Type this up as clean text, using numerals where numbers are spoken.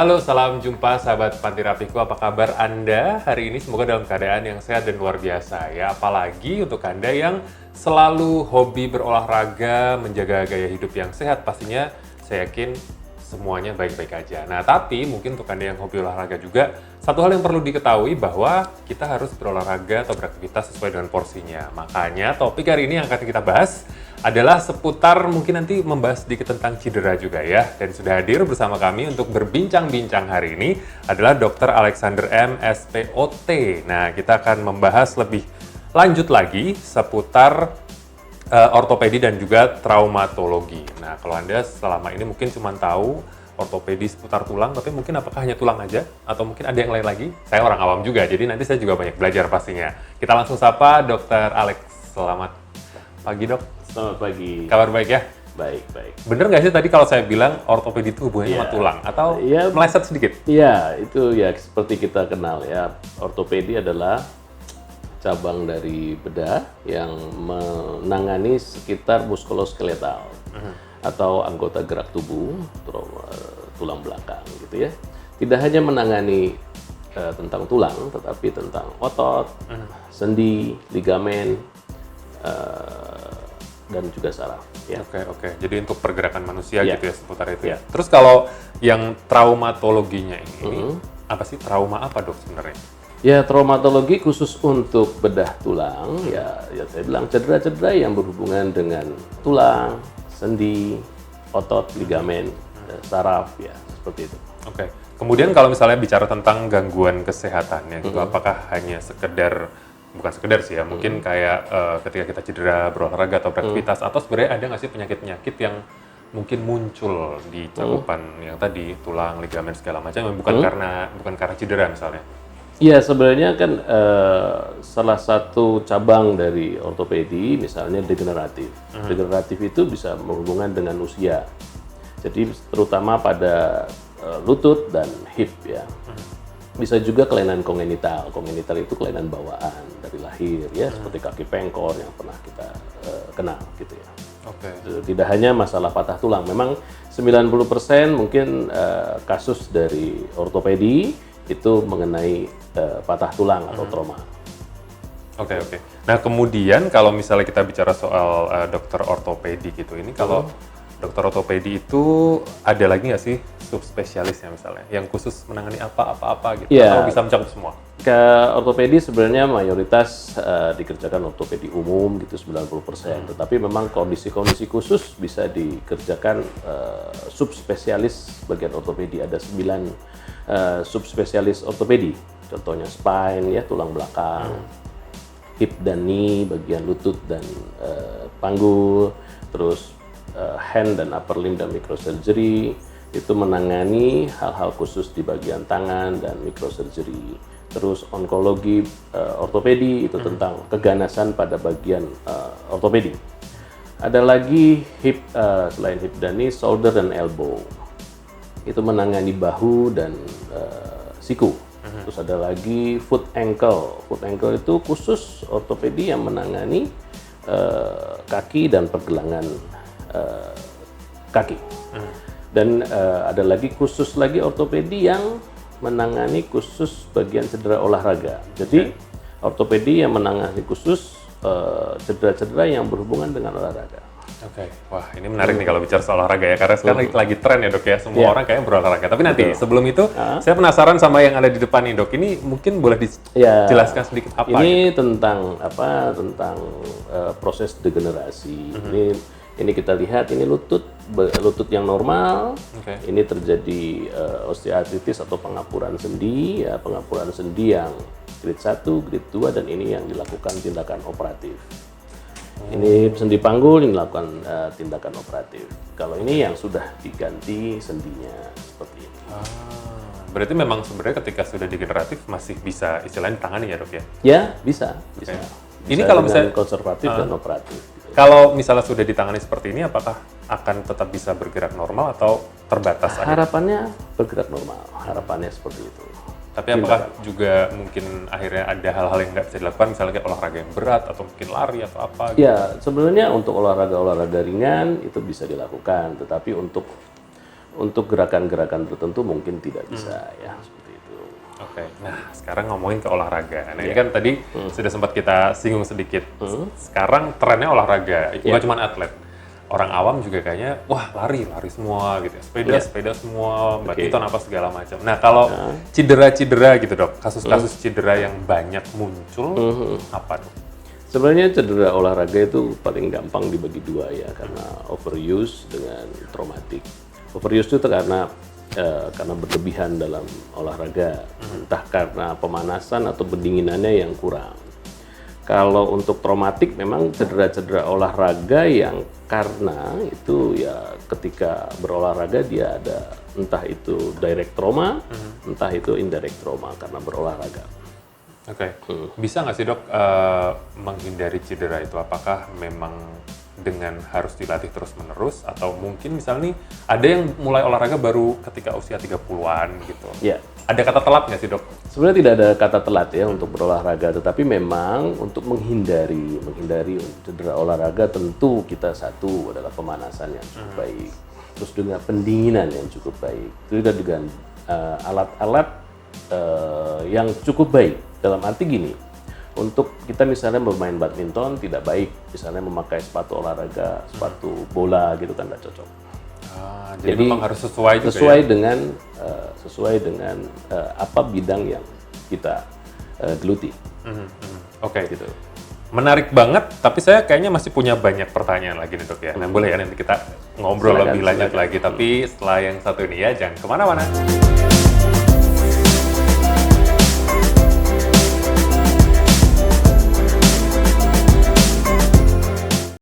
Halo, salam jumpa sahabat Panti Rapiku. Apa kabar Anda hari ini? Semoga dalam keadaan yang sehat dan luar biasa ya. Apalagi untuk Anda yang selalu hobi berolahraga, menjaga gaya hidup yang sehat, pastinya saya yakin semuanya baik-baik aja. Nah, tapi mungkin untuk Anda yang hobi olahraga juga, satu hal yang perlu diketahui bahwa kita harus berolahraga atau beraktivitas sesuai dengan porsinya. Makanya topik hari ini yang akan kita bahas adalah seputar mungkin nanti membahas sedikit tentang cedera juga ya. Dan sudah hadir bersama kami untuk berbincang-bincang hari ini adalah Dr. Alexander M. SPOT. Nah, kita akan membahas lebih lanjut lagi seputar ortopedi dan juga traumatologi. Nah, kalau Anda selama ini mungkin cuma tahu ortopedi seputar tulang, tapi mungkin apakah hanya tulang aja? Atau mungkin ada yang lain lagi? Saya orang awam juga, jadi nanti saya juga banyak belajar pastinya. Kita langsung sapa Dr. Alex. Selamat pagi, Dok. Selamat pagi. Kabar baik ya? Baik, baik. Bener nggak sih tadi kalau saya bilang ortopedi itu hubungannya sama tulang? Atau meleset sedikit? Iya, itu ya seperti kita kenal ya. Ortopedi adalah cabang dari bedah yang menangani sekitar muskuloskeletal atau anggota gerak tubuh, tulang belakang gitu ya. Tidak hanya menangani tentang tulang, tetapi tentang otot, sendi, ligamen, dan juga saraf. Ya. Oke. Jadi untuk pergerakan manusia Ya. gitu ya seputar itu. Ya. Terus kalau yang traumatologinya ini, apa sih trauma apa, Dok, sebenarnya? Ya, traumatologi khusus untuk bedah tulang, ya saya bilang cedera-cedera yang berhubungan dengan tulang, sendi, otot, ligamen, saraf, ya seperti itu. Oke. Kemudian kalau misalnya bicara tentang gangguan kesehatan, ya, gitu, apakah hanya sekedar, bukan sekedar sih ya, mungkin kayak ketika kita cedera, berolahraga atau beraktivitas, atau sebenarnya ada nggak sih penyakit-penyakit yang mungkin muncul di cakupan yang tadi, tulang, ligamen, segala macam, yang bukan karena cedera misalnya? Iya, sebenarnya kan salah satu cabang dari ortopedi, misalnya degeneratif. Degeneratif itu bisa berhubungan dengan usia. Jadi terutama pada lutut dan hip ya. Bisa juga kelainan kongenital. Kongenital itu kelainan bawaan dari lahir ya, seperti kaki pengkor yang pernah kita kenal gitu ya. Oke. Tidak hanya masalah patah tulang, memang 90% mungkin kasus dari ortopedi itu mengenai patah tulang atau trauma. Oke. Nah, kemudian kalau misalnya kita bicara soal dokter ortopedi gitu, ini kalau dokter ortopedi itu ada lagi nggak sih subspesialisnya misalnya, yang khusus menangani apa gitu, Ya, atau bisa mencakup semua? ke ortopedi sebenarnya mayoritas dikerjakan ortopedi umum gitu 90%. Tetapi memang kondisi-kondisi khusus bisa dikerjakan subspesialis bagian ortopedi. Ada 9 subspesialis ortopedi. Contohnya spine ya, tulang belakang, hip dan knee, bagian lutut dan panggul, terus hand dan upper limb dan microsurgery, itu menangani hal-hal khusus di bagian tangan dan microsurgery. Terus onkologi ortopedi itu tentang keganasan pada bagian ortopedi. Ada lagi hip, selain hip dan knee, shoulder dan elbow. Itu menangani bahu dan siku. Terus ada lagi foot ankle. Foot ankle itu khusus ortopedi yang menangani kaki dan pergelangan kaki. Dan ada lagi khusus lagi ortopedi yang menangani khusus bagian cedera olahraga. Jadi ortopedi yang menangani khusus cedera-cedera yang berhubungan dengan olahraga. Oke. Wah, ini menarik nih kalau bicara soal olahraga ya, karena sekarang lagi tren ya, Dok ya, semua orang kayaknya berolahraga. Tapi nanti sebelum itu, saya penasaran sama yang ada di depan nih, Dok. Ini mungkin boleh dijelaskan sedikit apa? Ini tentang apa? Tentang proses degenerasi. Ini kita lihat, ini lutut yang normal. Ini terjadi osteoartritis atau pengapuran sendi, ya, pengapuran sendi yang grade 1, grade 2, dan ini yang dilakukan tindakan operatif. Ini sendi panggul yang dilakukan tindakan operatif. Kalau ini yang sudah diganti sendinya seperti ini. Berarti memang sebenarnya ketika sudah degeneratif masih bisa istilahnya ditangani ya, Dok ya? Ya, bisa. Ini kalau misalnya konservatif dan operatif. Kalau misalnya sudah ditangani seperti ini, apakah akan tetap bisa bergerak normal atau terbatas? Harapannya bergerak normal. Harapannya seperti itu. Tapi apakah juga mungkin akhirnya ada hal-hal yang nggak bisa dilakukan, misalnya kayak olahraga yang berat atau mungkin lari atau apa gitu? Ya, sebenarnya untuk olahraga ringan itu bisa dilakukan, tetapi untuk untuk gerakan-gerakan tertentu mungkin tidak bisa ya seperti itu. Oke, nah sekarang ngomongin ke olahraga. Nah ini kan tadi sudah sempat kita singgung sedikit. Sekarang trennya olahraga, bukan cuma atlet. Orang awam juga kayaknya, wah lari semua gitu ya. Sepeda semua, badminton apa segala macam. Nah kalau cedera-cedera gitu dok, kasus-kasus cedera yang banyak muncul, apa dok? Sebenarnya cedera olahraga itu paling gampang dibagi dua ya, karena overuse dengan traumatik. Overuse itu karena berlebihan dalam olahraga, entah karena pemanasan atau pendinginannya yang kurang. Kalau untuk traumatik memang cedera-cedera olahraga yang karena itu ya ketika berolahraga dia ada entah itu direct trauma, entah itu indirect trauma karena berolahraga. Oke, bisa nggak sih dok menghindari cedera itu? Apakah memang dengan harus dilatih terus-menerus atau mungkin misalnya nih ada yang mulai olahraga baru ketika usia 30-an gitu. Ya. Ada kata telat nggak sih dok? Sebenarnya tidak ada kata telat ya untuk berolahraga, tetapi memang untuk menghindari cedera olahraga tentu kita satu adalah pemanasan yang cukup baik, terus dengan pendinginan yang cukup baik, juga dengan alat-alat yang cukup baik. Dalam arti gini, untuk kita misalnya bermain badminton tidak baik, misalnya memakai sepatu olahraga, sepatu bola gitu kan tidak cocok. Jadi memang harus sesuai juga sesuai dengan apa bidang yang kita geluti. Oke. Gitu. Menarik banget, tapi saya kayaknya masih punya banyak pertanyaan lagi nih dok ya. Nah boleh ya nanti kita ngobrol lebih lanjut lagi, tapi setelah yang satu ini ya jangan kemana-mana.